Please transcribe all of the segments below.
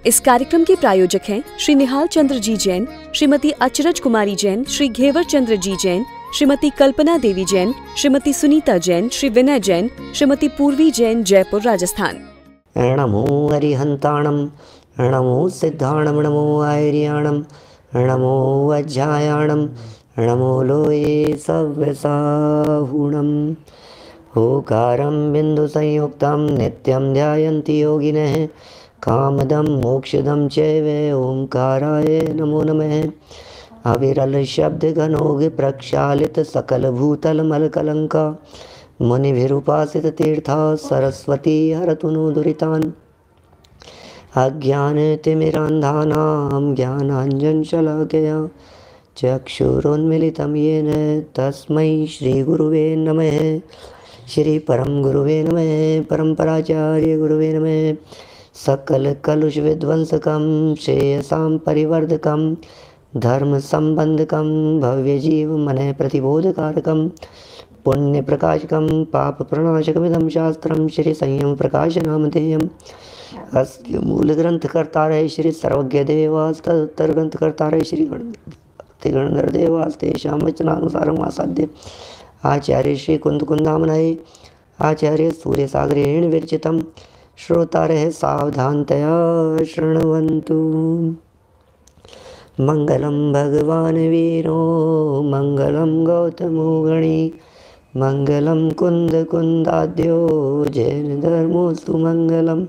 इस कार्यक्रम के प्रायोजक हैं श्री निहाल चंद्र जी जैन, श्रीमती अचरज कुमारी जैन, श्री घेवर चंद्र जी जैन, श्रीमती कल्पना देवी जैन, श्रीमती सुनीता जैन, श्री विनय जैन, श्रीमती पूर्वी जैन, जयपुर, राजस्थान। नमो अरिहंताणम, नमो सिद्धाणम, नमो आयर्याणम, नमो वज्रायाणम, नमो लोये सव्यसाहुणम। ओकारं बिंदु संयुक्तं नित्यं ध्यायन्ति योगिनः, कामदं मोक्षदं चैव ओंकाराय नमो नमः। अविरल शब्द घनोग प्रक्षालित सकल भूतल मल कलंका, मुनिभिरुपासित तीर्था सरस्वती हरतु नो दुरितान्। अज्ञान तिमिरान्धानां ज्ञानाञ्जनशलाकया चक्षुरुन्मिलितं येन तस्मै श्रीगुरुवे नमः। श्री परम गुरुवे नमः। परम्पराचार्य गुरुवे नमः। सकल कलुष विध्वंसकं श्रेयसां परिवर्धकं, धर्म संबंधकं, भव्य जीव मन प्रतिबोधकारकं, पुण्य प्रकाशकं, पाप प्रणाशकमिदं शास्त्रं श्री संयम प्रकाश नामधेयम्। अस्य मूल ग्रंथ करता रहे श्री सर्वज्ञ देवास, तदुत्तर ग्रंथ करता रहे श्री गणधर देवास, तेषां वचनानुसारम् आसाद्य आचार्य श्री कुंद कुंदामनये, आचार्य सूर्य सागरेण विरचितं, श्रोता रहे सावधानतया शृण्वन्तु। मंगलम भगवान वीरो, मंगलम गौतमो गणी, मंगलम कुंद कुंदाद्यो, जैन धर्मोस्तु मंगलम।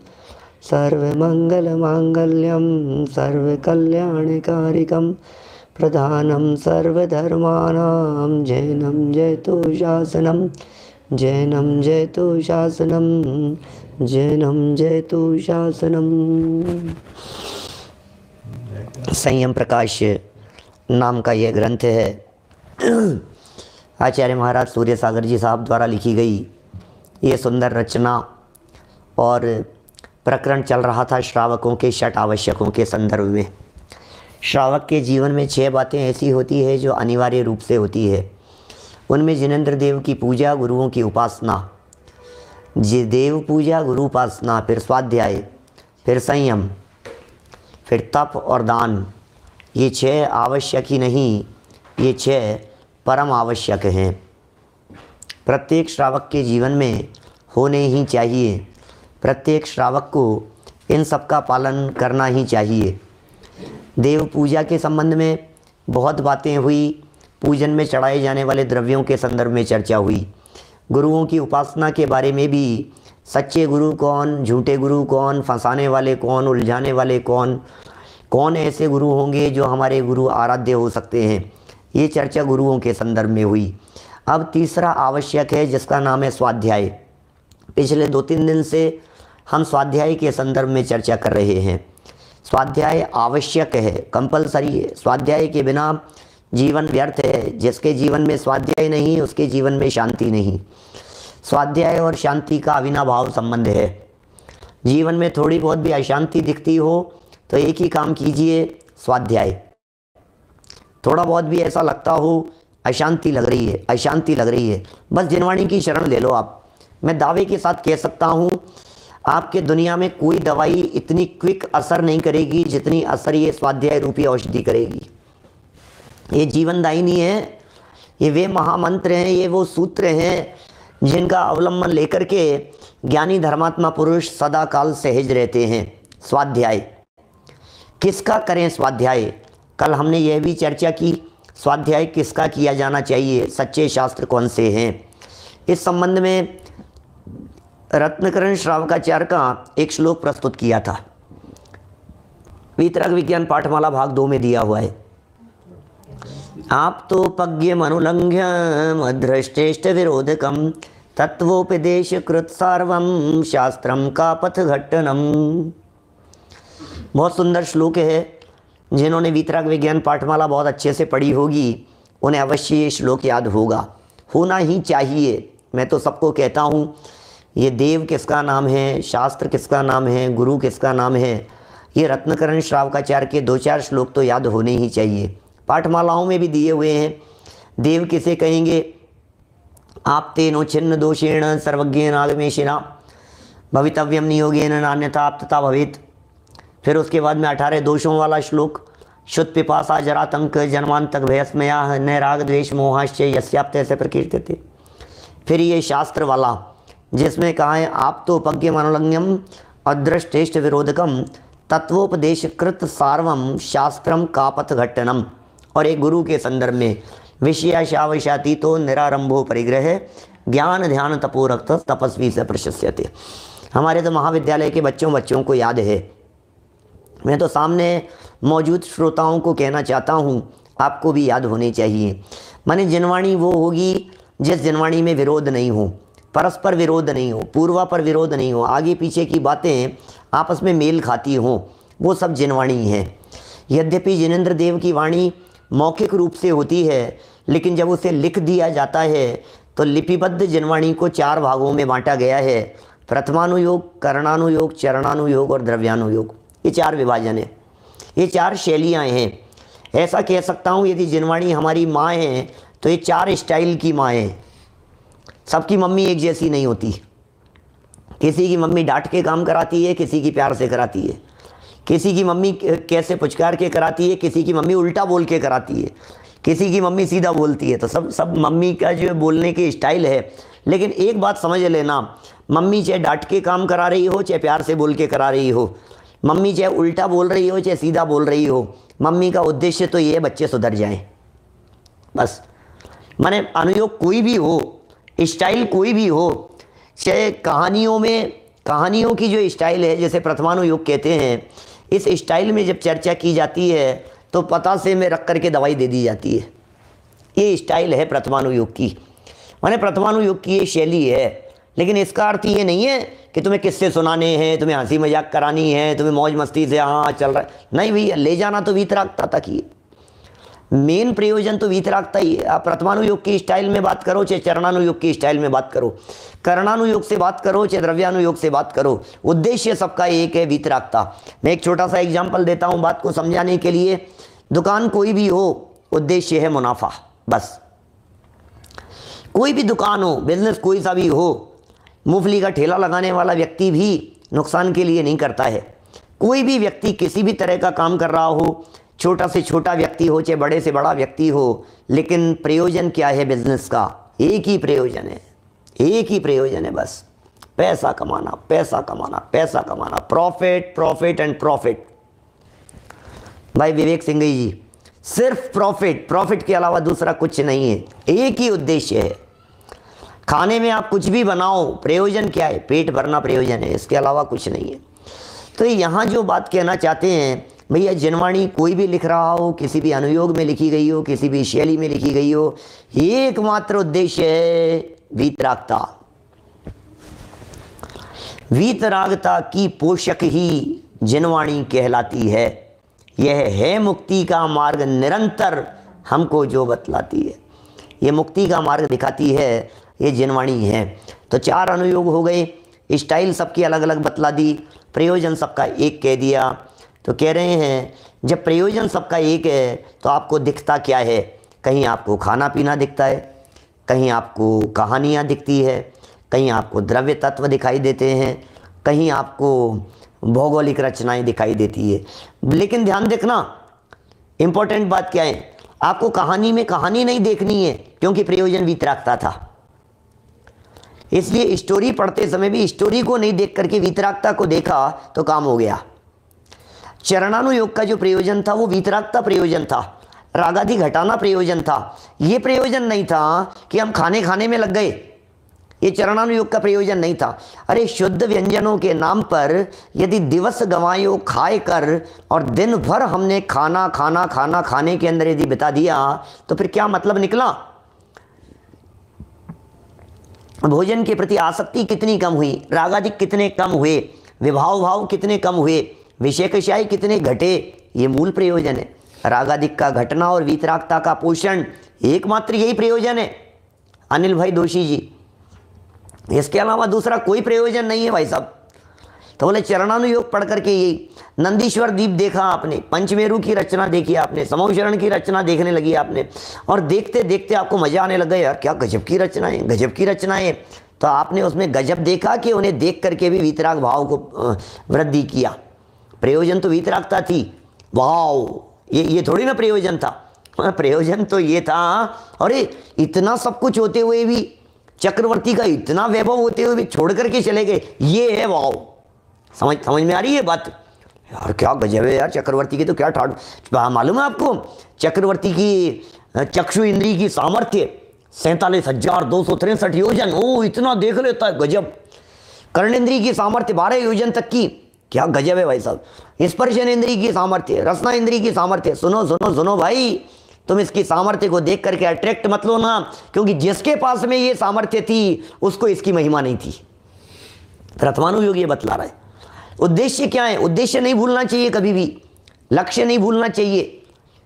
सर्वमंगल मांगल्यम सर्वकल्याणकारिकं, प्रधानं सर्वधर्माणां जैनं जयतु शासनं, जैनं जयतु शासनं, जैनं जयतु शासनं। संयम प्रकाश नाम का यह ग्रंथ है, आचार्य महाराज सूर्य सागर जी साहब द्वारा लिखी गई ये सुंदर रचना। और प्रकरण चल रहा था श्रावकों के 6 आवश्यकों के संदर्भ में। श्रावक के जीवन में 6 बातें ऐसी होती है जो अनिवार्य रूप से होती है। उनमें जिनेंद्र देव की पूजा, गुरुओं की उपासना, देव पूजा, गुरु उपासना, फिर स्वाध्याय, फिर संयम, फिर तप और दान। ये 6 आवश्यक ही नहीं, ये 6 परम आवश्यक हैं। प्रत्येक श्रावक के जीवन में होने ही चाहिए। प्रत्येक श्रावक को इन सब का पालन करना ही चाहिए। देव पूजा के संबंध में बहुत बातें हुई, पूजन में चढ़ाए जाने वाले द्रव्यों के संदर्भ में चर्चा हुई। गुरुओं की उपासना के बारे में भी, सच्चे गुरु कौन, झूठे गुरु कौन, फंसाने वाले कौन, उलझाने वाले कौन, कौन ऐसे गुरु होंगे जो हमारे गुरु आराध्य हो सकते हैं, ये चर्चा गुरुओं के संदर्भ में हुई। अब तीसरा आवश्यक है जिसका नाम है स्वाध्याय। पिछले 2-3 दिन से हम स्वाध्याय के संदर्भ में चर्चा कर रहे हैं। स्वाध्याय आवश्यक है, कंपलसरी है। स्वाध्याय के बिना जीवन व्यर्थ है। जिसके जीवन में स्वाध्याय नहीं, उसके जीवन में शांति नहीं। स्वाध्याय और शांति का अविनाभाव संबंध है। जीवन में थोड़ी बहुत भी अशांति दिखती हो तो एक ही काम कीजिए, स्वाध्याय। थोड़ा बहुत भी ऐसा लगता हो अशांति लग रही है, अशांति लग रही है, बस जिनवाणी की शरण ले लो आप। मैं दावे के साथ कह सकता हूँ आपके दुनिया में कोई दवाई इतनी क्विक असर नहीं करेगी जितनी असर ये स्वाध्याय रूपी औषधि करेगी। ये जीवनदायिनी है, ये वे महामंत्र हैं, ये वो सूत्र हैं जिनका अवलंबन लेकर के ज्ञानी धर्मात्मा पुरुष सदा काल सहज रहते हैं। स्वाध्याय किसका करें? स्वाध्याय कल हमने यह भी चर्चा की, स्वाध्याय किसका किया जाना चाहिए, सच्चे शास्त्र कौन से हैं। इस संबंध में रत्नकरण श्रावकाचार्य का एक श्लोक प्रस्तुत किया था, वीतराग विज्ञान पाठमाला भाग 2 में दिया हुआ है। आप तो पज्ञ मनुलंघ्य अदृष्टेष्ट विरोधकम, तत्वोपदेश कृत सार्वम शास्त्रम का पथ घट्टनम। बहुत सुंदर श्लोक है। जिन्होंने वीतराग विज्ञान पाठमाला बहुत अच्छे से पढ़ी होगी उन्हें अवश्य ये श्लोक याद होगा, होना ही चाहिए। मैं तो सबको कहता हूँ ये देव किसका नाम है, शास्त्र किसका नाम है, गुरु किसका नाम है, ये रत्नकरण श्रावकाचार्य के 2-4 श्लोक तो याद होने ही चाहिए। पाठमालाओं में भी दिए हुए हैं। देव किसे कहेंगे? आप तेनो छिन्न दोषेण सर्वज्ञेन आगमेशिना भवितव्यम नियोगेन नान्यथा आप तथा भवेत। फिर उसके बाद में 18 दोषों वाला श्लोक, शुद्ध पिपासा जरातंक जन्मांतक भयस्मया न राग द्वेष मोहाश्चय यस्याप्ते से प्रकीर्तिते। फिर ये शास्त्र वाला जिसमें कहा है आप तो उपज्ञ मनोलंघ्यम अदृष्टेष्ट विरोधकम तत्वोपदेश कृत सार्वम शास्त्रम कापथ घट्टनम। और एक गुरु के संदर्भ में विषयाशावशाती तो निरारंभो परिग्रह ज्ञान ध्यान तपोरक्त तपस्वी से प्रशस्यते। हमारे तो महाविद्यालय के बच्चों को याद है। मैं तो सामने मौजूद श्रोताओं को कहना चाहता हूँ, आपको भी याद होनी चाहिए। माने जिनवाणी वो होगी जिस जिनवाणी में विरोध नहीं हो, परस्पर विरोध नहीं हो, पूर्वापर विरोध नहीं हो, आगे पीछे की बातें आपस में मेल खाती हों, वो सब जिनवाणी है। यद्यपि जिनेंद्र देव की वाणी मौखिक रूप से होती है, लेकिन जब उसे लिख दिया जाता है तो लिपिबद्ध जिनवाणी को 4 भागों में बांटा गया है। प्रथमानुयोग, करणानुयोग, चरणानुयोग और द्रव्यानुयोग, ये 4 विभाजन है, ये 4 शैलियाँ हैं। ऐसा कह सकता हूँ यदि जिनवाणी हमारी माँ है तो ये 4 स्टाइल की माँ है। सबकी मम्मी एक जैसी नहीं होती। किसी की मम्मी डांट के काम कराती है, किसी की प्यार से कराती है, किसी की मम्मी कैसे पुचकार के कराती है, किसी की मम्मी उल्टा बोल के कराती है, किसी की मम्मी सीधा बोलती है। तो सब मम्मी का जो बोलने की स्टाइल है। लेकिन एक बात समझ लेना, मम्मी चाहे डांट के काम करा रही हो, चाहे प्यार से बोल के करा रही हो, मम्मी चाहे उल्टा बोल रही हो चाहे सीधा बोल रही हो, मम्मी का उद्देश्य तो ये है बच्चे सुधर जाएं बस। माने अनुयोग कोई भी हो, स्टाइल कोई भी हो, चाहे कहानियों की जो स्टाइल है, जैसे प्रथमानुयोग कहते हैं, इस स्टाइल में जब चर्चा की जाती है तो पता से में रख करके दवाई दे दी जाती है। ये स्टाइल है प्रथमानुयोग की, माने प्रथमानुयोग की ये शैली है। लेकिन इसका अर्थ ये नहीं है कि तुम्हें किस्से सुनाने हैं, तुम्हें हंसी मजाक करानी है, तुम्हें मौज मस्ती से हाँ चल रहा है, नहीं भैया। ले जाना तो वीतरागता तक ही, मेन प्रयोजन तो वीतरागता ही है। आप प्रथमानुयोग की स्टाइल में बात करो चाहे चरणानुयोग की स्टाइल में बात करो, करणानुयोग से बात करो चाहे द्रव्यानुयोग से बात करो, उद्देश्य सबका एक है, वीतरागता। मैं एक छोटा सा एग्जाम्पल देता हूँ बात को समझाने के लिए। दुकान कोई भी हो, उद्देश्य है मुनाफा बस। कोई भी दुकान हो, बिजनेस कोई सा भी हो, मूंगफली का ठेला लगाने वाला व्यक्ति भी नुकसान के लिए नहीं करता है। कोई भी व्यक्ति किसी भी तरह का काम कर रहा हो, छोटा से छोटा व्यक्ति हो चाहे बड़े से बड़ा व्यक्ति हो, लेकिन प्रयोजन क्या है बिजनेस का? एक ही प्रयोजन है, एक ही प्रयोजन है बस, पैसा कमाना, पैसा कमाना, पैसा कमाना, प्रॉफिट प्रॉफिट एंड प्रॉफिट। भाई विवेक सिंह जी, सिर्फ प्रॉफिट, प्रॉफिट के अलावा दूसरा कुछ नहीं है, एक ही उद्देश्य है। खाने में आप कुछ भी बनाओ, प्रयोजन क्या है? पेट भरना प्रयोजन है, इसके अलावा कुछ नहीं है। तो यहाँ जो बात कहना चाहते हैं भैया, जिनवाणी कोई भी लिख रहा हो, किसी भी अनुयोग में लिखी गई हो, किसी भी शैली में लिखी गई हो, एकमात्र उद्देश्य है वीतरागता। वीतरागता की पोषक ही जिनवाणी कहलाती है। यह है मुक्ति का मार्ग, निरंतर हमको जो बतलाती है, ये मुक्ति का मार्ग दिखाती है, ये जिनवाणी है। तो 4 अनुयोग हो गए, स्टाइल सबकी अलग अलग बतला दी, प्रयोजन सबका एक कह दिया। तो कह रहे हैं जब प्रयोजन सबका एक है तो आपको दिखता क्या है? कहीं आपको खाना पीना दिखता है, कहीं आपको कहानियाँ दिखती है, कहीं आपको द्रव्य तत्व दिखाई देते हैं, कहीं आपको भौगोलिक रचनाएं दिखाई देती है। लेकिन ध्यान देखना, इम्पोर्टेंट बात क्या है, आपको कहानी में कहानी नहीं देखनी है, क्योंकि प्रयोजन वीतरागता था। इसलिए स्टोरी पढ़ते समय भी स्टोरी को नहीं देख करके वीतरागता को देखा तो काम हो गया। चरणानुयोग का जो प्रयोजन था वो वीतरागता प्रयोजन था, रागादि घटाना प्रयोजन था। ये प्रयोजन नहीं था कि हम खाने में लग गए, ये चरणानुयोग का प्रयोजन नहीं था। अरे शुद्ध व्यंजनों के नाम पर यदि दिवस गंवायो खाए कर और दिन भर हमने खाने के अंदर यदि बिता दिया तो फिर क्या मतलब निकला? भोजन के प्रति आसक्ति कितनी कम हुई, रागादिक कितने कम हुए, विभाव भाव कितने कम हुए, विषय कषाय कितने घटे। ये मूल प्रयोजन है, रागादिक का घटना और वीतरागता का पोषण, एकमात्र यही प्रयोजन है अनिल भाई दोषी जी। इसके अलावा दूसरा कोई प्रयोजन नहीं है भाई साहब। तो बोले चरणानुयोग पढ़ करके यही नंदीश्वर द्वीप देखा आपने, पंचमेरु की रचना देखी आपने, समूहशरण की रचना देखने लगी आपने, और देखते देखते आपको मजा आने लगा, यार क्या गजब की रचनाएं, गजब की रचनाएं। तो आपने उसमें गजब देखा कि उन्हें देख करके भी वीतराग भाव को वृद्धि किया, प्रयोजन तो वीतरागता थी। वाओ, ये थोड़ी ना प्रयोजन था। प्रयोजन तो ये था, अरे इतना सब कुछ होते हुए भी, चक्रवर्ती का इतना वैभव होते हुए भी छोड़ करके चले गए, ये है वाओ। समझ में आ रही है बात? यार क्या गजब है यार, चक्रवर्ती की तो क्या ठाट। मालूम है आपको चक्रवर्ती की चक्षु इंद्री की सामर्थ्य 47,263 योजन। ओ इतना देख लेता है, गजब। कर्णेंद्री की सामर्थ्य 12 योजन तक की, क्या गजब है भाई साहब। स्पर्शन इंद्री की सामर्थ्य, रसना इंद्री की सामर्थ्य, सुनो सुनो सुनो भाई, तुम इसकी सामर्थ्य को देख करके अट्रैक्ट मत लो ना, क्योंकि जिसके पास में ये सामर्थ्य थी उसको इसकी महिमा नहीं थी। प्रथमानुयोग ये बतला रहा है। उद्देश्य क्या है? उद्देश्य नहीं भूलना चाहिए कभी भी, लक्ष्य नहीं भूलना चाहिए।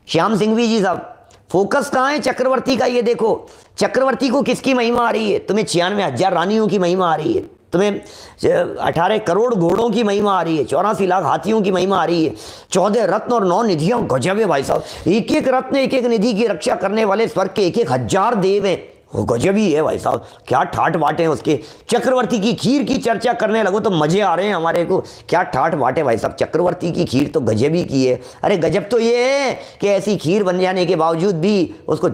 श्याम सिंघवी जी साहब, फोकस कहाँ है चक्रवर्ती का? ये देखो चक्रवर्ती को किसकी महिमा आ रही है? तुम्हें 96,000 रानियों की महिमा आ रही है, तुम्हें 18 करोड़ घोड़ों की महिमा आ रही है, 84 लाख हाथियों की महिमा आ रही है, 14 रत्न और 9 निधियां। गजब है भाई साहब। एक एक रत्न, एक एक निधि की रक्षा करने वाले स्वर्ग के 1,000 देव हैं। वो गजब ही है भाई साहब, क्या ठाट बाटे हैं उसके। चक्रवर्ती की खीर की चर्चा करने लगो तो मजे आ रहे हैं हमारे को, क्या ठाट बाटे भाई साहब। चक्रवर्ती की खीर तो गजब ही की है। अरे गजब तो ये है कि ऐसी खीर बन जाने के बावजूद भी उसको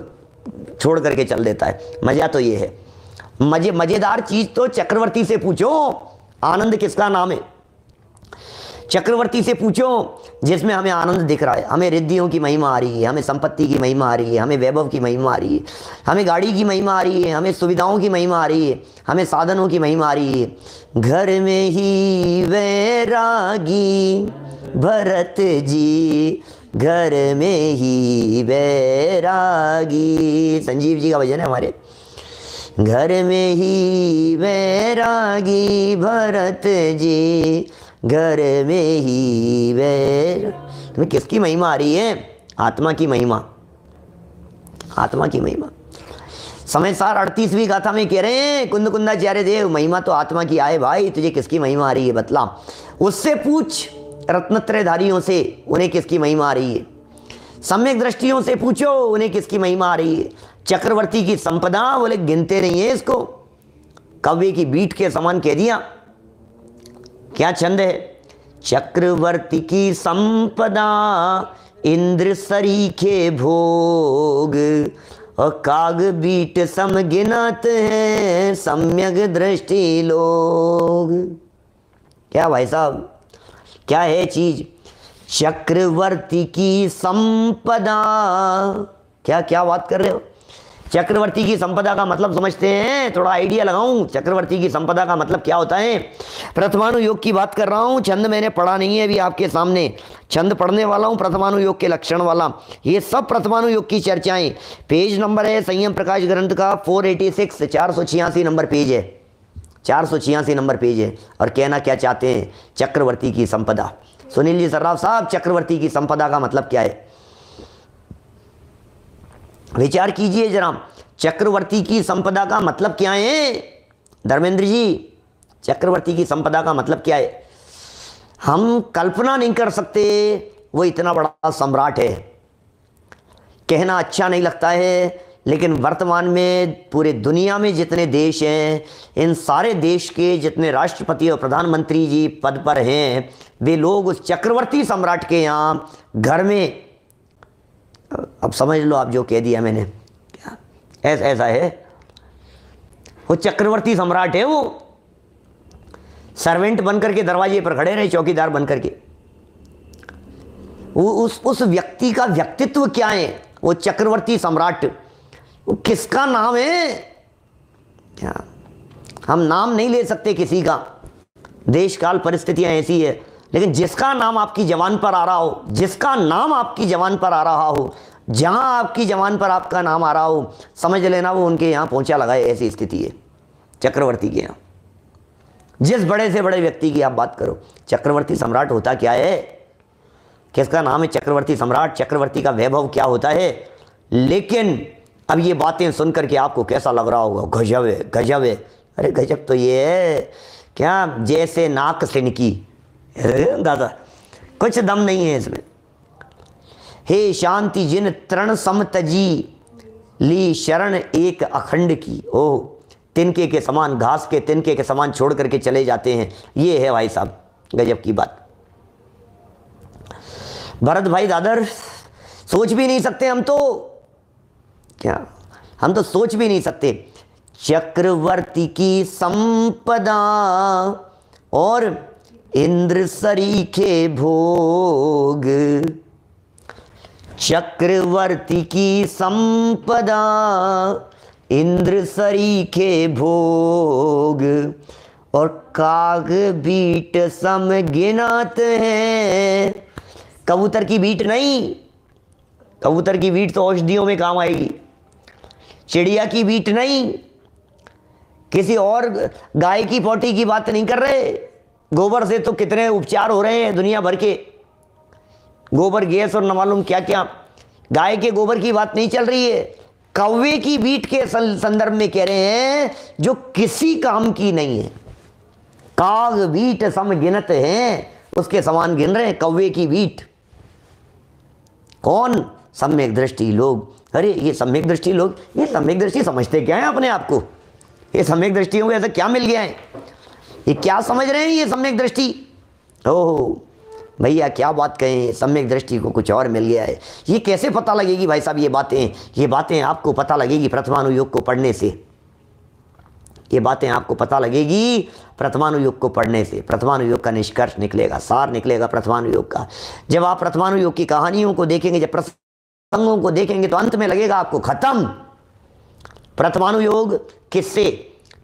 छोड़ करके चल देता है। मजा तो ये है। मजेदार चीज तो चक्रवर्ती से पूछो, आनंद किसका नाम है? चक्रवर्ती से पूछो जिसमें हमें आनंद दिख रहा है। हमें रिद्धियों की महिमा आ रही है, हमें संपत्ति की महिमा आ रही है, हमें वैभव की महिमा आ रही है, हमें गाड़ी की महिमा आ रही है, हमें सुविधाओं की महिमा आ रही है, हमें साधनों की महिमा आ रही है। घर में ही वैरागी भरत जी, घर में ही वैरागी, संजीव जी का भजन है हमारे। घर में ही वैरागी भरत जी, घर में ही तुम्हें किसकी महिमा आ रही है? आत्मा की महिमा, आत्मा की महिमा। समय सार 38वीं गाथा में कह रहे हैं, कुंद कुंदाचार्य देव, महिमा तो आत्मा की आए भाई, तुझे किसकी महिमा आ रही है बतला। उससे पूछ रत्नत्रयधारियों से, उन्हें किसकी महिमा आ रही है। सम्यक दृष्टियों से पूछो, उन्हें किसकी महिमा आ रही है। चक्रवर्ती की संपदा, बोले गिनते नहीं है इसको, कव्य की बीट के समान कह दिया। क्या छंद है? चक्रवर्ती की संपदा इंद्र सरीखे भोग, और काग बीट सम गिनत है सम्यक दृष्टि लोग। क्या भाई साहब, क्या है चीज? चक्रवर्ती की संपदा, क्या क्या बात कर रहे हो? चक्रवर्ती की संपदा का मतलब समझते हैं? थोड़ा आइडिया लगाऊं, चक्रवर्ती की संपदा का मतलब क्या होता है? प्रथमानुयोग की बात कर रहा हूं, छंद मैंने पढ़ा नहीं है अभी आपके सामने, छंद पढ़ने वाला हूं प्रथमानुयोग के लक्षण वाला। ये सब प्रथमानुयोग की चर्चाएं, पेज नंबर है संयम प्रकाश ग्रंथ का 486, 486 नंबर पेज है, 486 नंबर पेज है। और कहना क्या चाहते हैं? चक्रवर्ती की संपदा। सुनील जी सर्राफ साहब, चक्रवर्ती की संपदा का मतलब क्या है? विचार कीजिए जरा, चक्रवर्ती की संपदा का मतलब क्या है? धर्मेंद्र जी, चक्रवर्ती की संपदा का मतलब क्या है? हम कल्पना नहीं कर सकते, वो इतना बड़ा सम्राट है। कहना अच्छा नहीं लगता है, लेकिन वर्तमान में पूरे दुनिया में जितने देश हैं, इन सारे देश के जितने राष्ट्रपति और प्रधानमंत्री जी पद पर हैं, वे लोग उस चक्रवर्ती सम्राट के यहाँ घर में, अब समझ लो आप जो कह दिया मैंने, क्या ऐसा है? वो चक्रवर्ती सम्राट है, वो सर्वेंट बन करके दरवाजे पर खड़े रहे, चौकीदार बन करके। वो उस व्यक्ति का व्यक्तित्व क्या है? वो चक्रवर्ती सम्राट, वो किसका नाम है? क्या हम नाम नहीं ले सकते किसी का, देश काल परिस्थितियां ऐसी है, लेकिन जिसका नाम आपकी जबान पर आ रहा हो, जिसका नाम आपकी जबान पर आ रहा हो, जहां आपकी जबान पर आपका नाम आ रहा हो, समझ लेना वो उनके यहां पहुंचा लगा है। ऐसी स्थिति है चक्रवर्ती के यहां। जिस बड़े से बड़े व्यक्ति की आप बात करो, चक्रवर्ती सम्राट होता क्या है? किसका नाम है चक्रवर्ती सम्राट? चक्रवर्ती का वैभव क्या होता है? लेकिन अब ये बातें सुनकर के आपको कैसा लग रहा होगा? गजब है, गजब है। अरे गजब तो ये है क्या, जैसे नाक सिनकी दादा, कुछ दम नहीं है इसमें। हे शांति जिन तृण समतजी, ली शरण एक अखंड की। ओह, तिनके के समान, घास के तिनके के समान छोड़ करके चले जाते हैं। ये है भाई साहब गजब की बात। भरत भाई दादर, सोच भी नहीं सकते हम तो, क्या हम तो सोच भी नहीं सकते। चक्रवर्ती की संपदा और इंद्र सरीखे भोग, चक्रवर्ती की संपदा इंद्र सरीखे भोग, और काग बीट सम गिनत है। कबूतर की बीट नहीं, कबूतर की बीट तो औषधियों में काम आएगी। चिड़िया की बीट नहीं, किसी और गाय की पोटी की बात नहीं कर रहे। गोबर से तो कितने उपचार हो रहे हैं दुनिया भर के, गोबर गैस और न मालूम क्या क्या। गाय के गोबर की बात नहीं चल रही है, कौवे की बीट के संदर्भ में कह रहे हैं, जो किसी काम की नहीं है। काग बीट सम गिनत है, उसके समान गिन रहे हैं कौवे की बीट। कौन? सम्यक दृष्टि लोग। अरे ये सम्यक दृष्टि लोग, ये सम्यक दृष्टि समझते क्या है अपने आप को? ये सम्यक दृष्टियों को ऐसा क्या मिल गया है? ये क्या समझ रहे हैं ये सम्यक दृष्टि? ओहो भैया क्या बात कहें, सम्यक दृष्टि को कुछ और मिल गया है। ये कैसे पता लगेगी भाई साहब? ये बातें आपको पता लगेगी प्रथमानुयोग को पढ़ने से। ये बातें आपको पता लगेगी प्रथमानुयोग को पढ़ने से। प्रथमानुयोग का निष्कर्ष निकलेगा, सार निकलेगा प्रथमानुयोग का। जब आप प्रथमानुयोग की कहानियों को देखेंगे, जब प्रसंगों को देखेंगे, तो अंत में लगेगा आपको खत्म। प्रथमानुयोग किस्से,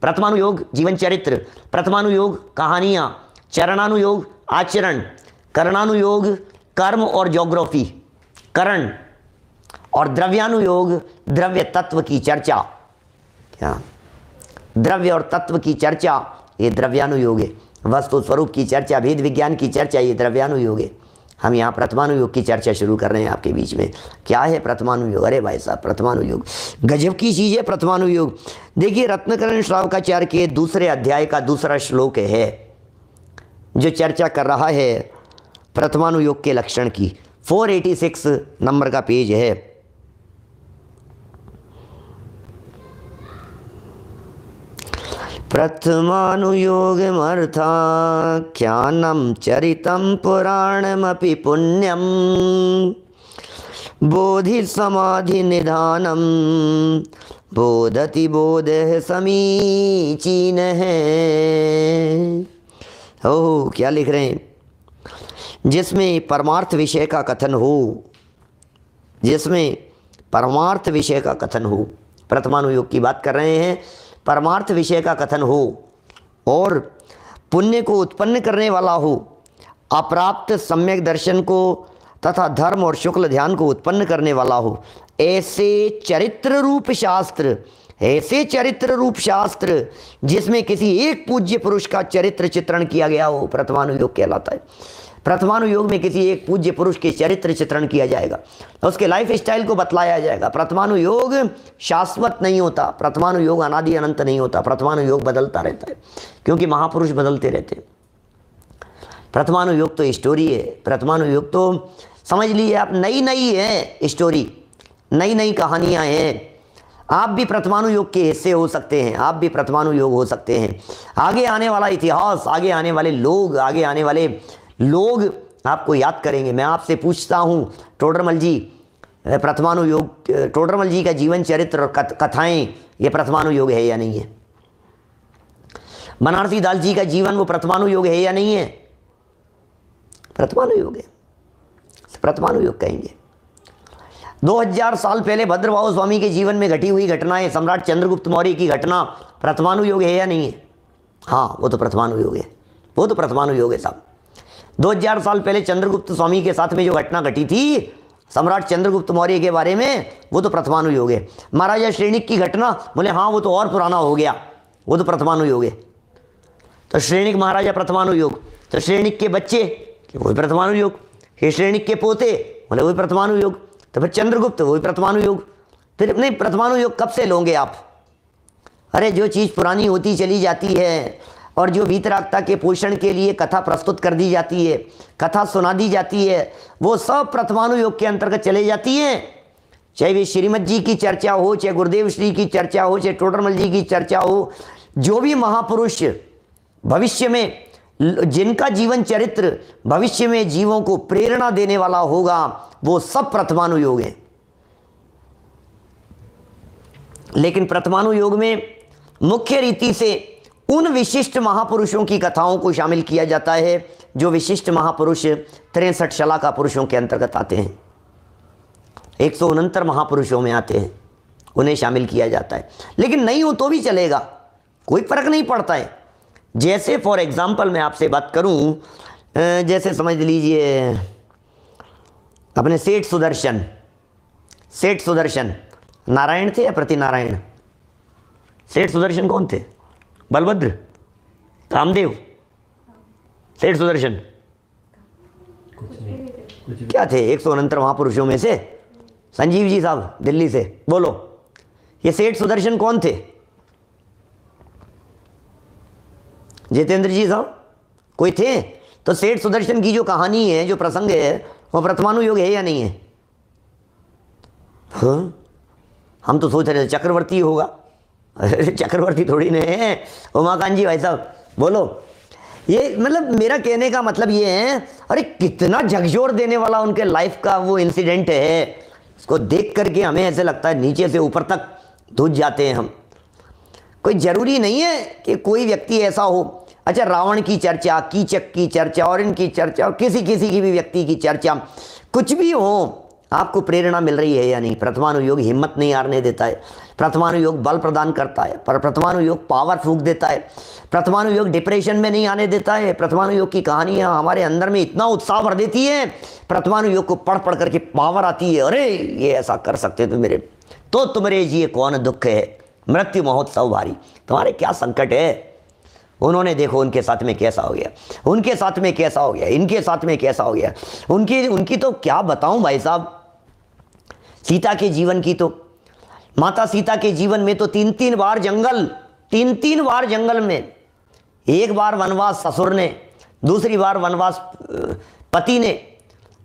प्रथमानुयोग जीवन चरित्र, प्रथमानुयोग कहानियां, चरणानुयोग आचरण, करणानुयोग कर्म और ज्योग्राफी करण, और द्रव्यानुयोग द्रव्य तत्व की चर्चा। क्या? द्रव्य और तत्व की चर्चा, ये द्रव्यानुयोग है। वस्तु स्वरूप की चर्चा, भेद विज्ञान की चर्चा, ये द्रव्यानुयोग है। हम यहाँ प्रथमानुयोग की चर्चा शुरू कर रहे हैं आपके बीच में। क्या है प्रथमानुयोग? अरे भाई साहब, प्रथमानुयोग गजब की चीज़ है प्रथमानुयोग। देखिए रत्नकरण श्रावकाचार्य के दूसरे अध्याय का दूसरा श्लोक है जो चर्चा कर रहा है प्रथमानुयोग के लक्षण की। 486 नंबर का पेज है। प्रथमानुयोगमर्थाख्यानं चरितं पुराणमपि पुण्यं बोधि समाधि निधानं बोधति बोधः समीचीन है। ओह क्या लिख रहे हैं? जिसमें परमार्थ विषय का कथन हो, जिसमें परमार्थ विषय का कथन हो, प्रथमानुयोग की बात कर रहे हैं, परमार्थ विषय का कथन हो और पुण्य को उत्पन्न करने वाला हो, अप्राप्त सम्यक दर्शन को तथा धर्म और शुक्ल ध्यान को उत्पन्न करने वाला हो, ऐसे चरित्र रूप शास्त्र, ऐसे चरित्र रूप शास्त्र जिसमें किसी एक पूज्य पुरुष का चरित्र चित्रण किया गया हो, प्रथमानुयोग कहलाता है। प्रथमानुयोग में किसी एक पूज्य पुरुष के चरित्र चित्रण किया जाएगा, उसके लाइफ स्टाइल को बतलाया जाएगा। प्रथमानुयोग शाश्वत नहीं होता, प्रथमानुयोग अनादि अनंत नहीं होता, प्रथमानुयोग बदलता रहता है क्योंकि महापुरुष बदलते रहते हैं। प्रथमानुयोग तो स्टोरी है, प्रथमानुयोग तो समझ लीजिए आप नई नई है स्टोरी, नई नई कहानियाँ हैं। आप भी प्रथमानुयोग के हिस्से हो सकते हैं, आप भी प्रथमानुयोग हो सकते हैं। आगे आने वाला इतिहास, आगे आने वाले लोग, आगे आने वाले लोग आपको याद करेंगे। मैं आपसे पूछता हूँ, टोडरमल जी प्रथमानुयोग, टोडरमल जी का जीवन चरित्र और कथाएं, ये प्रथमानुयोग है या नहीं है? बनारसी दास जी का जीवन, वो प्रथमानुयोग है या नहीं है? प्रथमानुयोग है, प्रथमानुयोग कहेंगे। 2000 साल पहले भद्रभाव स्वामी के जीवन में घटी हुई घटनाएं, सम्राट चंद्रगुप्त मौर्य की घटना, प्रथमानुयोग है या नहीं है? हाँ, वो तो प्रथमानुयोग है, वो तो प्रथमानुयोग है साहब। 2000 साल पहले चंद्रगुप्त स्वामी के साथ में जो घटना घटी थी सम्राट चंद्रगुप्त मौर्य के बारे में, वो तो प्रथमानुयोग है। महाराजा श्रेणिक की घटना, बोले हाँ वो तो और पुराना हो गया, वो तो प्रथमानुयोग है। तो श्रेणिक महाराजा प्रथमानुयोग, तो श्रेणिक के बच्चे वही प्रथमानुयोग, फिर श्रेणिक के पोते बोले वही प्रथमानुयोग, तो फिर चंद्रगुप्त वही प्रथमानुयोग। फिर नहीं, प्रथमानुयोग कब से लोगे आप? अरे जो चीज़ पुरानी होती चली जाती है और जो वीतरागता के पोषण के लिए कथा प्रस्तुत कर दी जाती है, कथा सुना दी जाती है, वो सब प्रथमानुयोग के अंतर्गत चले जाती हैं। चाहे वे श्रीमद जी की चर्चा हो, चाहे गुरुदेव श्री की चर्चा हो, चाहे टोडरमल जी की चर्चा हो, जो भी महापुरुष भविष्य में जिनका जीवन चरित्र भविष्य में जीवों को प्रेरणा देने वाला होगा, वो सब प्रथमानुयोग हैं। लेकिन प्रथमानुयोग में मुख्य रीति से उन विशिष्ट महापुरुषों की कथाओं को शामिल किया जाता है जो विशिष्ट महापुरुष 63 शलाका पुरुषों के अंतर्गत आते हैं। 169 महापुरुषों में आते हैं, उन्हें शामिल किया जाता है। लेकिन नहीं हो तो भी चलेगा, कोई फर्क नहीं पड़ता है। जैसे फॉर एग्जाम्पल मैं आपसे बात करूं, जैसे समझ लीजिए अपने सेठ सुदर्शन नारायण थे या प्रतिनारायण? सेठ सुदर्शन कौन थे? बलभद्र, रामदेव, सेठ सुदर्शन क्या थे? 169 महापुरुषों में से संजीव जी साहब दिल्ली से, बोलो ये सेठ सुदर्शन कौन थे? जितेंद्र जी साहब कोई थे? तो सेठ सुदर्शन की जो कहानी है, जो प्रसंग है, वो प्रथमानुयोग है या नहीं है? हाँ? हम तो सोच रहे थे चक्रवर्ती होगा। चक्रवर्ती थोड़ी नहीं है। उमाकांत जी भाई साहब बोलो। ये मतलब मेरा कहने का मतलब ये है, अरे कितना झकझोर देने वाला उनके लाइफ का वो इंसिडेंट है, उसको देख करके हमें ऐसे लगता है नीचे से ऊपर तक धुस जाते हैं हम। कोई ज़रूरी नहीं है कि कोई व्यक्ति ऐसा हो। अच्छा, रावण की चर्चा, कीचक की चर्चा और इनकी चर्चा और किसी की भी व्यक्ति की चर्चा, कुछ भी हो, आपको प्रेरणा मिल रही है या नहीं? प्रथमानुयोग हिम्मत नहीं हारने देता है, प्रथमानुयोग बल प्रदान करता है, पर प्रथमानुयोग पावर फूंक देता है, प्रथमानुयोग डिप्रेशन में नहीं आने देता है। प्रथमानुयोग की कहानियाँ हमारे अंदर में इतना उत्साह भर देती है, प्रथमानुयोग को पढ़ करके पावर आती है, अरे ये ऐसा कर सकते तो मेरे तो तुम्हारे जी कौन दुख है, मृत्यु महोत्सव भारी, तुम्हारे क्या संकट है। उन्होंने देखो उनके साथ में कैसा हो गया, उनके साथ में कैसा हो गया, इनके साथ में कैसा हो गया। उनकी तो क्या बताऊं भाई साहब। सीता के जीवन की तो, माता सीता के जीवन में तो तीन बार जंगल में, एक बार वनवास ससुर ने, दूसरी बार वनवास पति ने,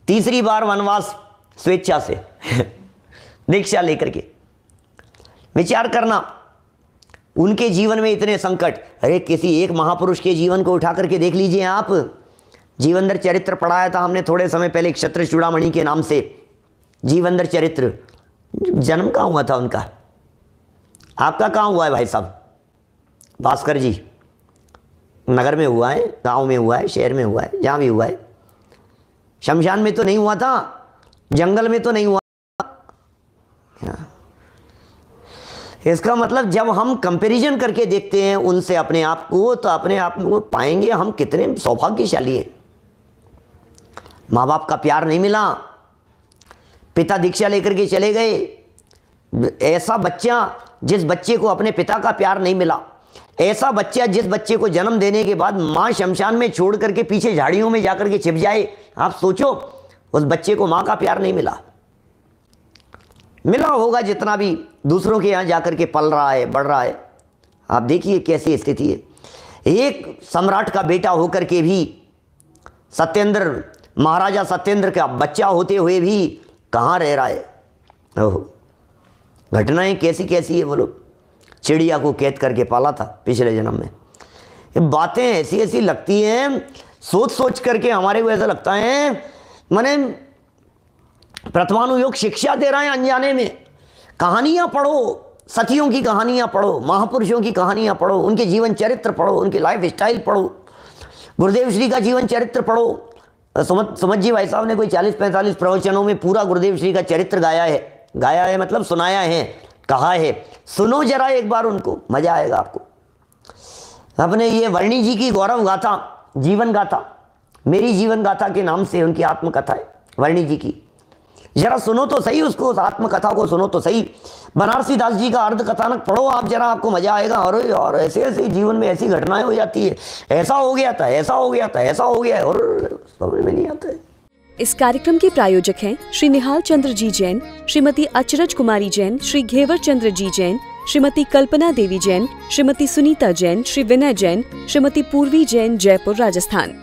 तीसरी बार वनवास स्वेच्छा से दीक्षा लेकर के। विचार करना, उनके जीवन में इतने संकट। अरे किसी एक महापुरुष के जीवन को उठा करके देख लीजिए आप। जीवनदर चरित्र पढ़ाया था हमने थोड़े समय पहले, क्षत्र चूड़ामणि के नाम से जीवनदर चरित्र। जन्म कहाँ हुआ था उनका? आपका कहाँ हुआ है भाई साहब? भास्कर जी, नगर में हुआ है, गांव में हुआ है, शहर में हुआ है, जहाँ भी हुआ है। शमशान में तो नहीं हुआ था, जंगल में तो नहीं हुआ। इसका मतलब जब हम कंपैरिजन करके देखते हैं उनसे अपने आप को, तो अपने आप को पाएंगे हम कितने सौभाग्यशाली हैं। माँ बाप का प्यार नहीं मिला, पिता दीक्षा लेकर के चले गए। ऐसा बच्चा जिस बच्चे को अपने पिता का प्यार नहीं मिला, ऐसा बच्चा जिस बच्चे को जन्म देने के बाद माँ शमशान में छोड़ करके पीछे झाड़ियों में जाकर के छिप जाए, आप सोचो उस बच्चे को माँ का प्यार नहीं मिला। मिला होगा जितना भी दूसरों के यहाँ जाकर के पल रहा है, बढ़ रहा है। आप देखिए कैसी स्थिति है। एक सम्राट का बेटा होकर के भी, सत्येंद्र, महाराजा सत्येंद्र का बच्चा होते हुए भी कहाँ रह रहा है। ओहो, घटनाएं कैसी कैसी है बोलो। चिड़िया को कैद करके पाला था पिछले जन्म में। ये बातें ऐसी ऐसी लगती हैं, सोच सोच करके हमारे को ऐसा लगता है माने प्रथमानुयोग शिक्षा दे रहा है अनजाने में। कहानियाँ पढ़ो, सतियों की कहानियाँ पढ़ो, महापुरुषों की कहानियाँ पढ़ो, उनके जीवन चरित्र पढ़ो, उनकी लाइफ स्टाइल पढ़ो, गुरुदेव श्री का जीवन चरित्र पढ़ो। सुमत जी भाई साहब ने कोई 40-45 प्रवचनों में पूरा गुरुदेव श्री का चरित्र गाया है मतलब सुनाया है, कहा है। सुनो जरा एक बार उनको, मजा आएगा आपको। अपने ये वर्णी जी की गौरव गाथा, जीवन गाथा, मेरी जीवन गाथा के नाम से उनकी आत्मकथा है वर्णी जी की। जरा सुनो तो सही उसको, उस आत्मकथा को सुनो तो सही। बनारसी दास जी का अर्ध कथानक पढ़ो आप, जरा आपको मजा आएगा। और ऐसे ऐसे जीवन में ऐसी घटनाएं हो जाती है, ऐसा हो गया था, ऐसा हो गया था, ऐसा हो गया है, और समझ में नहीं आता है। इस कार्यक्रम के प्रायोजक हैं श्री निहाल चंद्र जी जैन, श्रीमती अचरज कुमारी जैन, श्री घेवर चंद्र जी जैन, श्रीमती कल्पना देवी जैन, श्रीमती सुनीता जैन, श्री विनय जैन, श्रीमती पूर्वी जैन, जयपुर, राजस्थान।